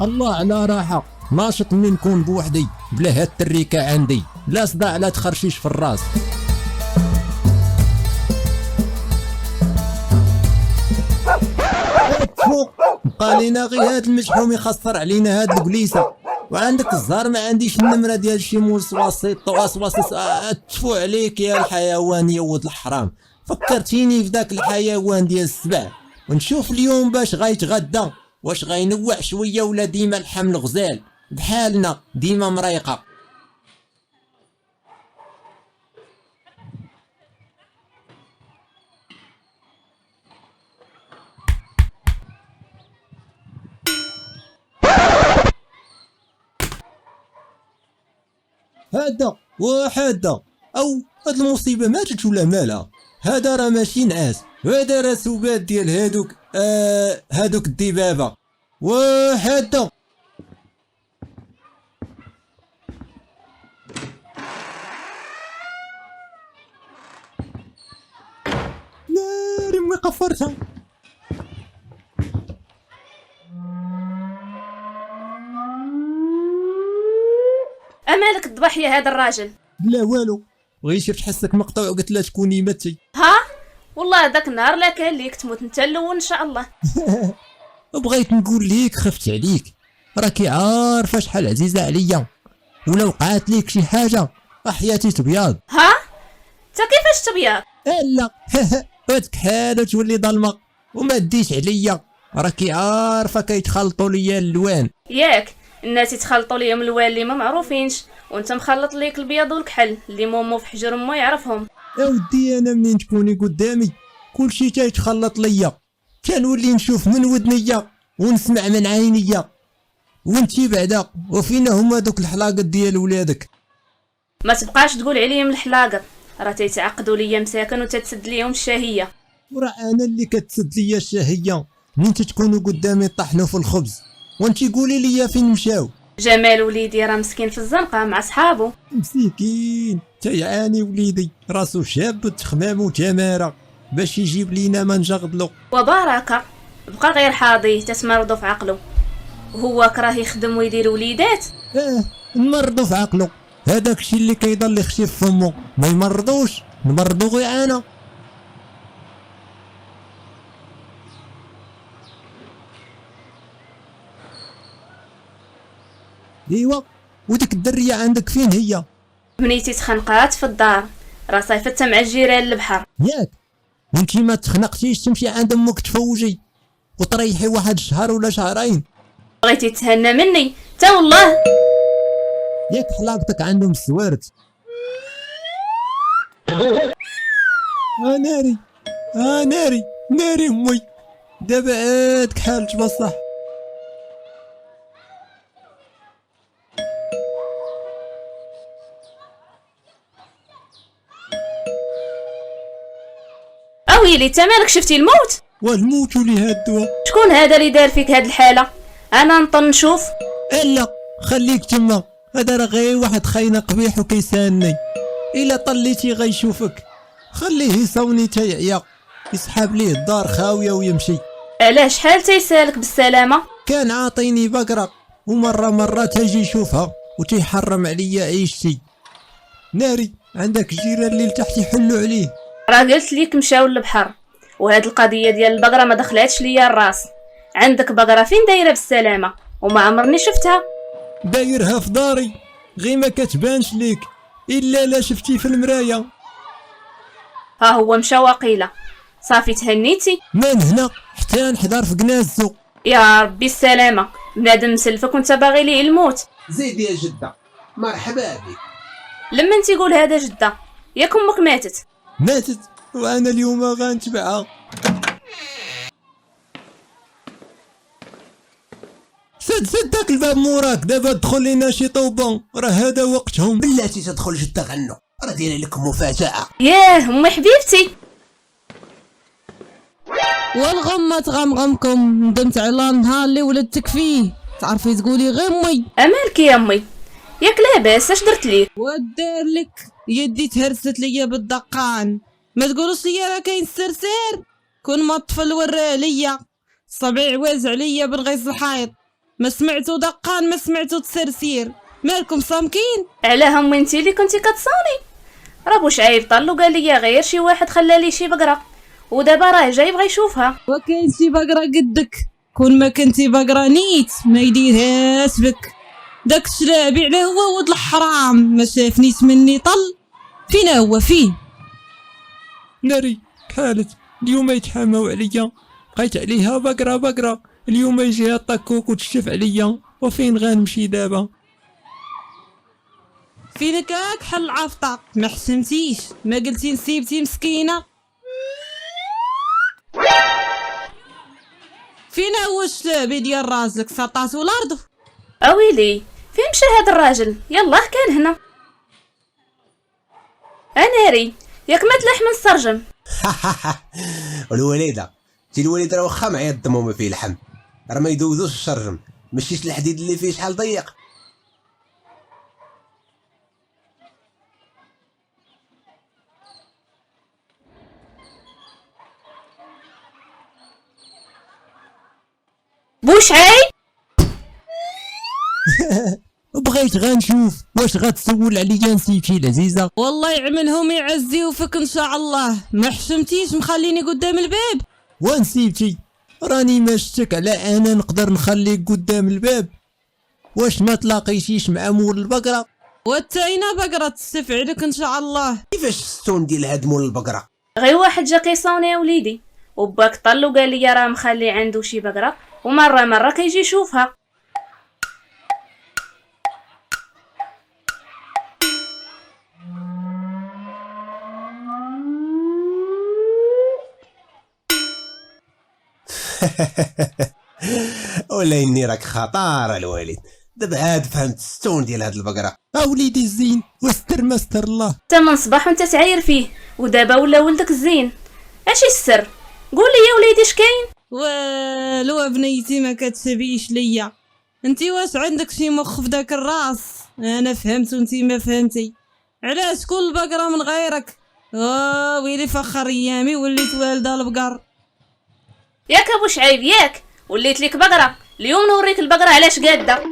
الله على راحة، ناشط من نكون بوحدي بلا هاد التريكة عندي، لا صداع لا تخرشيش في الراس. فوق بقى لينا غير هاد المشحوم يخسر علينا هاد القليسة، وعندك الزهر ما عنديش النمرة ديال شي موس وسيط واسواس. تفو عليك يا الحيوان يا ولد الحرام، فكرتيني في ذاك الحيوان ديال السبع. ونشوف اليوم باش غيتغدى، واش غينوع شوية ولا ديما الحمل غزال بحالنا ديما مريقة. هذا وحده او هاد المصيبه ماتت ولا مالها؟ هذا راه ماشي نعاس، هذا راه سبات ديال هادوك الدبابه. وحده ناري ما قفرتها. امالك الضبح يا هذا الراجل؟ لا والو، غير شفت حسك مقطوع وقلت لا تكوني متي. ها والله ذاك النهار لا كان ليك تموت انت الاول ان شاء الله. بغيت نقول ليك خفت عليك، راكي عارفه شحال عزيزه عليا، ولا وقعت ليك شي حاجه حياتي تبياض. ها انت كيفاش تبيض؟ لا وتكحال وتولي ظلمه وما ديش عليا، راكي عارفه كيتخلطوا ليا الالوان. ياك الناس يتخلطوا ليهم الوان اللي ما معروفينش، وانت مخلط ليك البيض والكحل اللي مومو في حجر مو يعرفهم. يا ودي انا منين تكوني قدامي كلشي تيتخلط ليا، كنولي نشوف من ودنيا ونسمع من عينيا، وانتي بعدا وفينا هما دوك الحلاقات ديال ولادك. ما تبقاش تقول عليهم الحلاقه، راه تيتعقدوا ليا مساكن وتتسد ليهم الشهيه. وراه انا اللي كتسد ليا الشهيه من تكونوا قدامي طحنوا في الخبز، وانتي قولي ليا فين مشاو. جمال وليدي راه مسكين في الزنقه مع صحابو. مسكين تيعاني وليدي، راسو شاب وتخمام وتماره باش يجيب لينا ما نجغدلو. وبركه بقى غير حاضي تسمرضو في عقلو، وهو كراه يخدم ويدير وليدات. نمرضو في عقلو، هذاك الشيء اللي كيضل يخشي في فمو ما يمرضوش، نمرضو غير انا. ايوا وديك الدريه عندك فين هي؟ بنيتي تخنقات في الدار، راه صيفت مع الجيران البحر. ياك وانتي ما تخنقتيش تمشي عند امك تفوجي وتريحي واحد الشهر ولا شهرين؟ بغيتي تهنى مني تا والله. ياك حلاقتك عندهم السوارت. ناري ناري ناري امي، دابا عاد كحالت بصح. اويلي تا مالك شفتي الموت؟ والموت لي هادوا. شكون هذا اللي دار فيك هاد الحاله؟ انا نطن نشوف. لا خليك تما، هذا راه غير واحد خاينه قبيح وكيساني، الا طليتي غيشوفك خليه يصوني تيعيا يسحب ليه الدار خاويه ويمشي. علاه شحال تيسالك بالسلامه؟ كان عاطيني بقره ومره تجي يشوفها وتيحرم عليا عيشتي. ناري عندك الجيران اللي لتحت يحلوا عليه. راه قلت ليك مشاو للبحر، وهاد القضيه ديال البقره ما دخلاتش ليا الراس. عندك بقره فين دايره بالسلامه وما عمرني شفتها؟ دايرها في داري غير ما كتبانش ليك الا لا شفتي في المرايه. ها هو مشى وقيله. صافي تهنيتي من هنا حتى نحضر في قنازو. يا ربي السلامه، بنادم مسلفك وانت باغي ليه الموت. زيد يا جدة، مرحبا بك. لما انت تقول هذا جده، ياك امك ماتت وانا اليوم غنتبعها. سد داك الباب موراك، دابا دخل لينا شي طوبون، راه هذا وقتهم. بلاتي تدخل جدة غنو، راه دايره لك مفاجأة. ياه امي حبيبتي. والغمة تغمغمكم، ندمت على النهار اللي ولدتك فيه، تعرفي تقولي غير امي. امالك يا امي؟ ياك لاباس اش درت ليك؟ ودار لك يدي تهرست ليا بالدقان، ما تقولوش ليا راه كاين السرسير، كون ما الطفل وراه عليا صبيع واز عليا بالغيظ الحيط، ما سمعتو دقان ما سمعتو تسرسير، مالكم صامكين؟ علاه امي انتي اللي كنتي كتصوني؟ راه بوشعيب طل وقال لي غير شي واحد خلالي شي بقره، ودابا راه جاي بغا يشوفها. وكاين شي بقرة قدك، كون ما كنتي بقرة نيت ما يديرهاش بك. داك الشلابي علاه هو ولد الحرام، ما شافنيش مني طل. فين هو فين؟ ناري كحالت اليوم يتحاماو عليا، بقيت عليها بقرة اليوم يجيها طاكوك وتشف عليا، وفين غنمشي دابا؟ فينك هاك حل عفطة، ما حسمتيش ما قلتي نسيبتي مسكينة. فين هو الشلابي ديال راسك؟ سطاتو الارض؟ اويلي فين مشى هاد الراجل؟ يلاه كان هنا. اناري ياك ما تلاح من السرجم. والوليده تي الوليد راه واخا معايا الدم وما فيه لحم، راه ما يدوزوش الشرجم، ماشيش الحديد اللي فيه شحال ضيق. بوشعيب بغيت غنشوف واش غتسول عليا نسيتي العزيزة. والله يعملهم يعزيو فيك ان شاء الله. ما حشمتيش مخليني قدام الباب؟ ونسيتي راني ما شتك على انا نقدر نخليك قدام الباب. واش ما تلاقيتيش مع مول البقرة؟ والتاينة بقرة تستفعلك ان شاء الله. كيفاش الستون ديال هاد مول البقره؟ غير واحد جا كيصوني يا وليدي، وباك طل وقال لي راه مخلي عنده شي بقره، ومره كيجي يشوفها. ولا اني راك خطار الوالد، دابا عاد فهمت الستون ديال هاد البقره. وليدي الزين واستر ما استر الله. انت من صباح وانت تعاير فيه، ودابا ولا ولدك الزين. اش السر؟ قول لي يا وليدي اش كاين؟ والو بنيتي ما كتسبيش ليا. انتي واش عندك شي مخ في داك الراس؟ انا فهمت وانتي ما فهمتي. علاش كل بقرة من غيرك؟ ويلي فخر ايامي وليت والده البقر. ياك ابو شعيب ياك وليت ليك بقره، اليوم نوريك البقره علاش قاده.